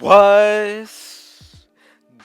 Was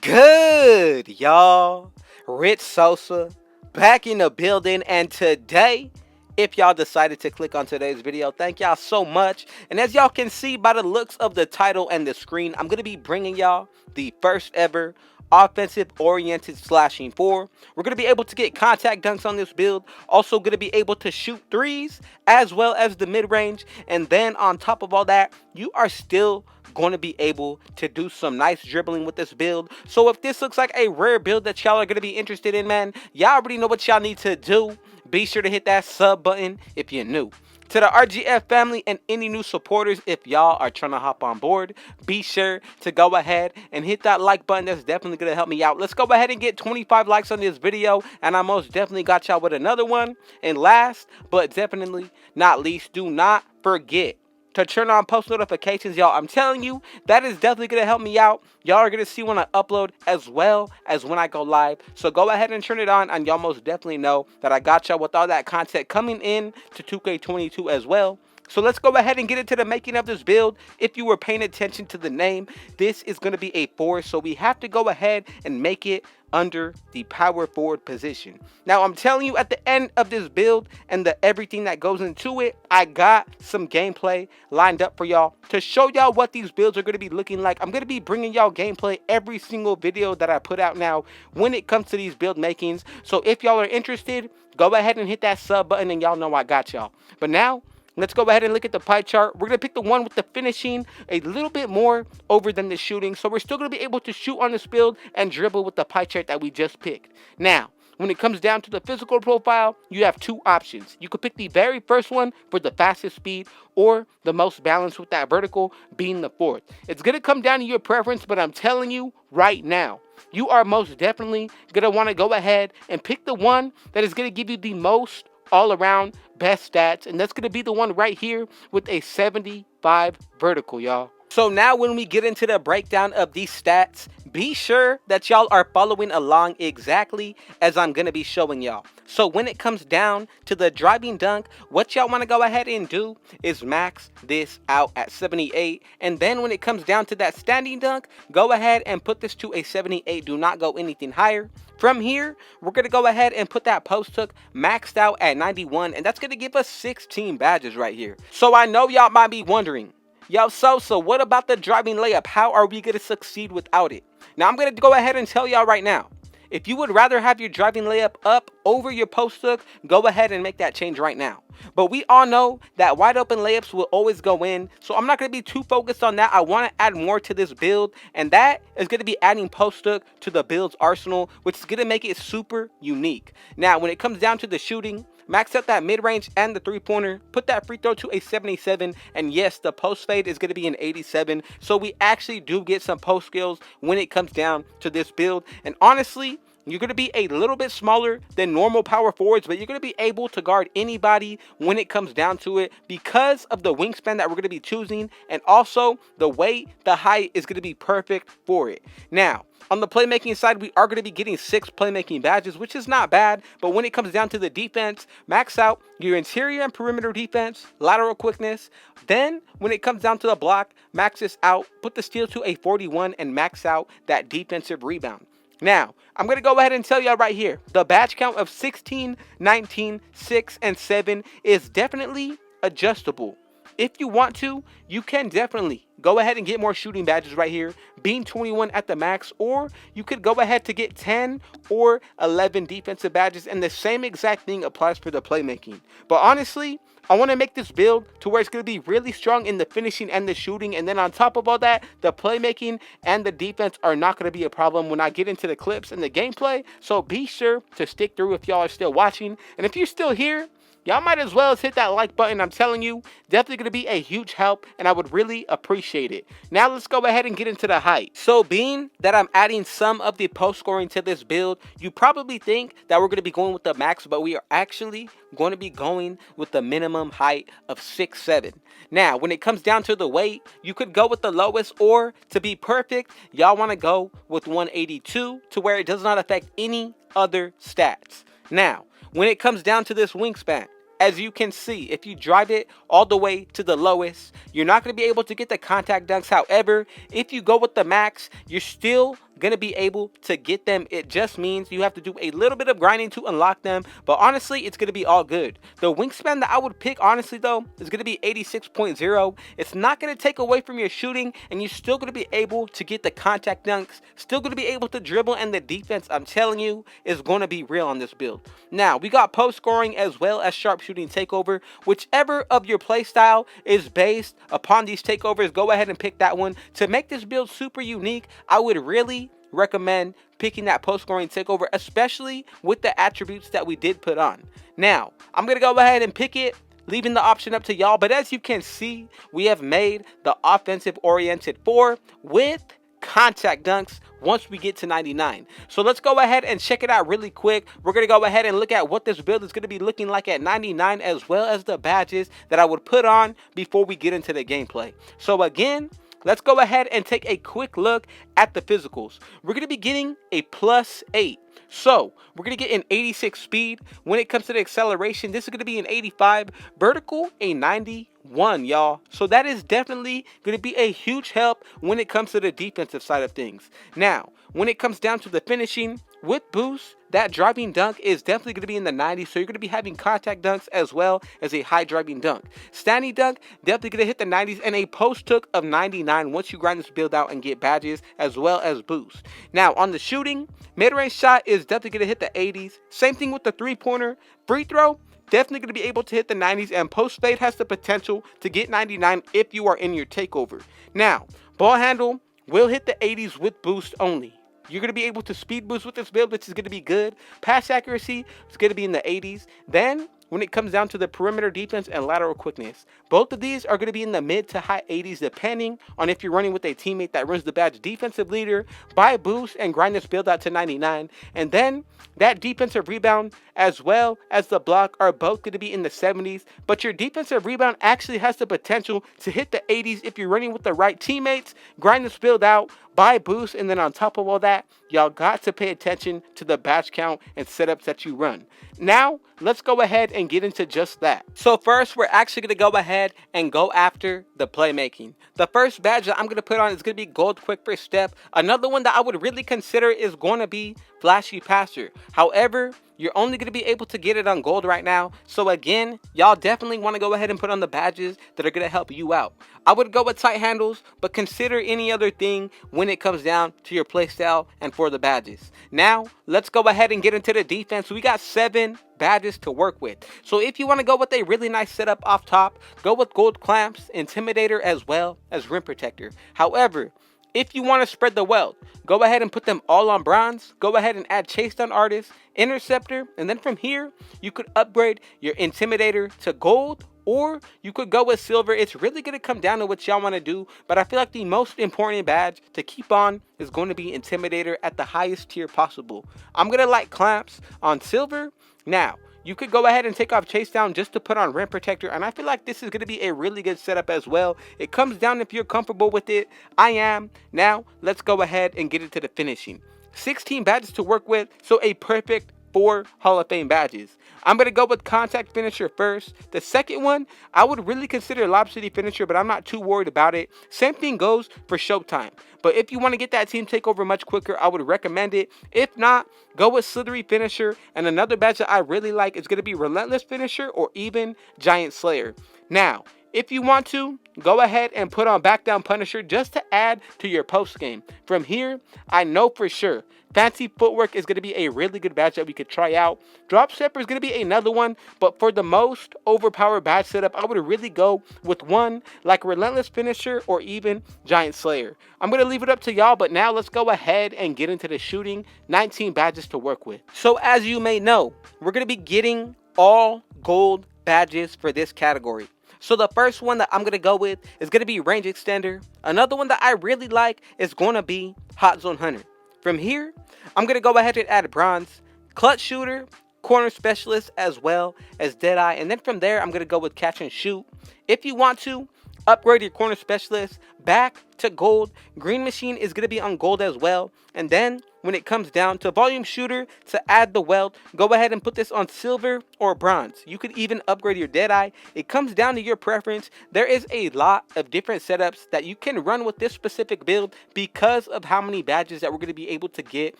good, y'all? Rich Sosa back in the building, and today, if y'all decided to click on today's video, thank y'all so much. And as y'all can see by the looks of the title and the screen, I'm gonna be bringing y'all the first ever offensive oriented slashing four. We're going to be able to get contact dunks on this build, also going to be able to shoot threes as well as the mid-range, and then on top of all that, you are still going to be able to do some nice dribbling with this build. So if this looks like a rare build that y'all are going to be interested in, man, y'all already know what y'all need to do. Be sure to hit that sub button if you're new. To the RGF family and any new supporters, if y'all are trying to hop on board, be sure to go ahead and hit that like button. That's definitely going to help me out. Let's go ahead and get 25 likes on this video, and I most definitely got y'all with another one. And last, but definitely not least, do not forget to turn on post notifications, y'all. I'm telling you, that is definitely going to help me out. Y'all are going to see when I upload as well as when I go live. So go ahead and turn it on, and y'all most definitely know that I got y'all with all that content coming in to 2K22 as well. So let's go ahead and get into the making of this build. If you were paying attention to the name, this is going to be a force, so we have to go ahead and make it under the power forward position. Now, I'm telling you, at the end of this build and everything that goes into it, I got some gameplay lined up for y'all to show y'all what these builds are going to be looking like. I'm going to be bringing y'all gameplay every single video that I put out now when it comes to these build makings. So if y'all are interested, go ahead and hit that sub button, and y'all know I got y'all. But now, let's go ahead and look at the pie chart. We're going to pick the one with the finishing a little bit more over than the shooting. So we're still going to be able to shoot on this build and dribble with the pie chart that we just picked. Now, when it comes down to the physical profile, you have two options. You could pick the very first one for the fastest speed, or the most balanced with that vertical being the fourth. It's going to come down to your preference, but I'm telling you right now, you are most definitely going to want to go ahead and pick the one that is going to give you the most all around best stats, and that's going to be the one right here with a 75 vertical, y'all. So now when we get into the breakdown of these stats, be sure that y'all are following along exactly as I'm going to be showing y'all. So when it comes down to the driving dunk, what y'all want to go ahead and do is max this out at 78. And then when it comes down to that standing dunk, go ahead and put this to a 78. Do not go anything higher. From here, we're going to go ahead and put that post hook maxed out at 91. And that's going to give us 16 badges right here. So I know y'all might be wondering, yo, Sosa, what about the driving layup? How are we going to succeed without it? Now, I'm going to go ahead and tell y'all right now. If you would rather have your driving layup up over your post hook, go ahead and make that change right now. But we all know that wide open layups will always go in, so I'm not going to be too focused on that. I want to add more to this build, and that is going to be adding post hook to the build's arsenal, which is going to make it super unique. Now, when it comes down to the shooting, max out that mid-range and the three-pointer, put that free throw to a 77, and yes, the post fade is going to be an 87, so we actually do get some post skills when it comes down to this build. And honestly, you're going to be a little bit smaller than normal power forwards, but you're going to be able to guard anybody when it comes down to it because of the wingspan that we're going to be choosing, and also the weight, the height is going to be perfect for it. Now, on the playmaking side, we are going to be getting 6 playmaking badges, which is not bad. But when it comes down to the defense, max out your interior and perimeter defense, lateral quickness. Then, when it comes down to the block, max this out, put the steal to a 41, and max out that defensive rebound. Now, I'm going to go ahead and tell y'all right here, the badge count of 16, 19, 6, and 7 is definitely adjustable. If you want to, you can definitely go ahead and get more shooting badges right here, being 21 at the max, or you could go ahead to get 10 or 11 defensive badges, and the same exact thing applies for the playmaking. But honestly, I want to make this build to where it's going to be really strong in the finishing and the shooting, and then on top of all that, the playmaking and the defense are not going to be a problem when I get into the clips and the gameplay. So be sure to stick through if y'all are still watching, and if you're still here, y'all might as well hit that like button. I'm telling you, definitely going to be a huge help, and I would really appreciate it. Now let's go ahead and get into the height. So being that I'm adding some of the post scoring to this build, you probably think that we're going to be going with the max, but we are actually going to be going with the minimum height of 6'7". Now, when it comes down to the weight, you could go with the lowest, or to be perfect, y'all want to go with 182 to where it does not affect any other stats. Now, when it comes down to this wingspan, as you can see, if you drive it all the way to the lowest, you're not going to be able to get the contact dunks. However, if you go with the max, you're still going to be able to get them. It just means you have to do a little bit of grinding to unlock them, but honestly, it's going to be all good. The wingspan that I would pick, honestly though, is going to be 86.0. It's not going to take away from your shooting, and you're still going to be able to get the contact dunks, still going to be able to dribble, and the defense, I'm telling you, is going to be real on this build. Now, we got post scoring as well as sharpshooting takeover. Whichever of your playstyle is based upon these takeovers, go ahead and pick that one. To make this build super unique, I would really recommend picking that post scoring takeover, especially with the attributes that we did put on. Now, I'm going to go ahead and pick it, leaving the option up to y'all. But as you can see, we have made the offensive oriented 4 with contact dunks once we get to 99. So let's go ahead and check it out really quick. We're going to go ahead and look at what this build is going to be looking like at 99, as well as the badges that I would put on before we get into the gameplay. So again, let's go ahead and take a quick look at the physicals. We're going to be getting a +8. So we're going to get an 86 speed. When it comes to the acceleration, this is going to be an 85. Vertical, a 91, y'all. So that is definitely going to be a huge help when it comes to the defensive side of things. Now, when it comes down to the finishing, with boost, that driving dunk is definitely going to be in the 90s, so you're going to be having contact dunks as well as a high driving dunk. Standing dunk, definitely going to hit the 90s, and a post hook of 99 once you grind this build out and get badges as well as boost. Now, on the shooting, mid-range shot is definitely going to hit the 80s. Same thing with the three-pointer. Free throw, definitely going to be able to hit the 90s, and post fade has the potential to get 99 if you are in your takeover. Now, ball handle will hit the 80s with boost only. You're going to be able to speed boost with this build, which is going to be good. Pass accuracy is going to be in the 80s. Then, when it comes down to the perimeter defense and lateral quickness, both of these are going to be in the mid to high 80s, depending on if you're running with a teammate that runs the badge defensive leader. Buy boost and grind this build out to 99. And then, that defensive rebound as well as the block are both going to be in the 70s. But your defensive rebound actually has the potential to hit the 80s if you're running with the right teammates. Grind this build out, buy boost, and then on top of all that, y'all got to pay attention to the badge count and setups that you run. Now, let's go ahead and get into just that. So first, we're actually going to go ahead and go after the playmaking. The first badge that I'm going to put on is going to be Gold Quick First Step. Another one that I would really consider is going to be Flashy Passer. However, you're only going to be able to get it on gold right now. So again, y'all definitely want to go ahead and put on the badges that are going to help you out. I would go with tight handles, but consider any other thing when it comes down to your playstyle and for the badges. Now, let's go ahead and get into the defense. We got 7 badges to work with. So if you want to go with a really nice setup off top, go with Gold Clamps, Intimidator, as well as Rim Protector. However, if you want to spread the wealth, go ahead and put them all on bronze. Go ahead and add Chase Down Artist, Interceptor, and then from here, you could upgrade your Intimidator to gold, or you could go with silver. It's really going to come down to what y'all want to do, but I feel like the most important badge to keep on is going to be Intimidator at the highest tier possible. I'm going to like Clamps on silver. Now, you could go ahead and take off Chase Down just to put on Rim Protector, and I feel like this is going to be a really good setup as well. It comes down if you're comfortable with it. I am. Now, let's go ahead and get into the finishing. 16 badges to work with, so a perfect 4 Hall of Fame badges. I'm going to go with Contact Finisher first. The second one, I would really consider Lob City Finisher, but I'm not too worried about it. Same thing goes for Showtime. But if you want to get that team takeover much quicker, I would recommend it. If not, go with Slithery Finisher. And another badge that I really like is going to be Relentless Finisher or even Giant Slayer. Now, if you want to, go ahead and put on Back Down Punisher just to add to your post game. From here, I know for sure Fancy Footwork is going to be a really good badge that we could try out. Drop Stepper is going to be another one, but for the most overpowered badge setup, I would really go with one like Relentless Finisher or even Giant Slayer. I'm going to leave it up to y'all, but now let's go ahead and get into the shooting. 19 badges to work with. So as you may know, we're going to be getting all gold badges for this category. So the first one that I'm going to go with is going to be Range Extender. Another one that I really like is going to be Hot Zone Hunter. From here, I'm going to go ahead and add Bronze, Clutch Shooter, Corner Specialist, as well as Deadeye. And then from there, I'm going to go with Catch and Shoot. If you want to, upgrade your Corner Specialist back to gold. Green Machine is going to be on gold as well. And then when it comes down to volume shooter to add the weld, go ahead and put this on silver or bronze. You could even upgrade your Deadeye. It comes down to your preference. There is a lot of different setups that you can run with this specific build because of how many badges that we're going to be able to get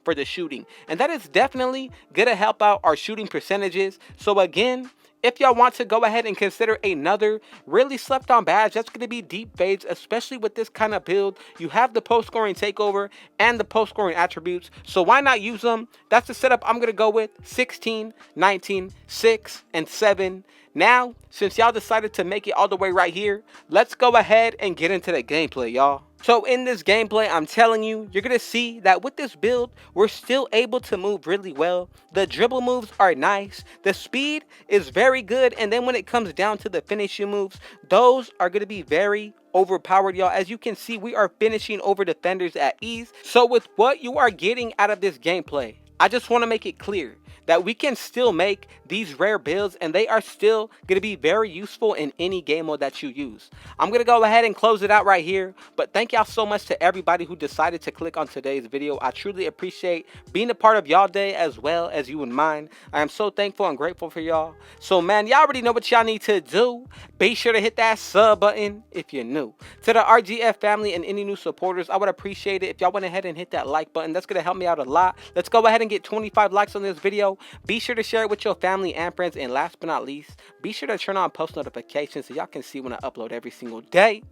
for the shooting. And that is definitely going to help out our shooting percentages. So again, if y'all want to go ahead and consider another really slept on badge, that's going to be deep fades, especially with this kind of build. You have the post scoring takeover and the post scoring attributes, so why not use them? That's the setup I'm going to go with: 16, 19, 6, and 7. Now, since y'all decided to make it all the way right here, let's go ahead and get into the gameplay, y'all. So in this gameplay, I'm telling you, you're going to see that with this build, we're still able to move really well. The dribble moves are nice. The speed is very good. And then when it comes down to the finishing moves, those are going to be very overpowered, y'all. As you can see, we are finishing over defenders at ease. So with what you are getting out of this gameplay, I just want to make it clear that we can still make these rare builds and they are still going to be very useful in any game mode that you use. I'm going to go ahead and close it out right here, but thank y'all so much to everybody who decided to click on today's video. I truly appreciate being a part of y'all day as well as you and mine. I am so thankful and grateful for y'all. So man, y'all already know what y'all need to do. Be sure to hit that sub button if you're new. To the RGF family and any new supporters, I would appreciate it if y'all went ahead and hit that like button. That's going to help me out a lot. Let's go ahead and get 25 likes on this video. Be sure to share it with your family and friends. And last but not least, be sure to turn on post notifications so y'all can see when I upload every single day.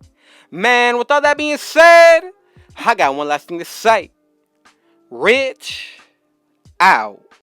Man, with all that being said, I got one last thing to say. Rich out.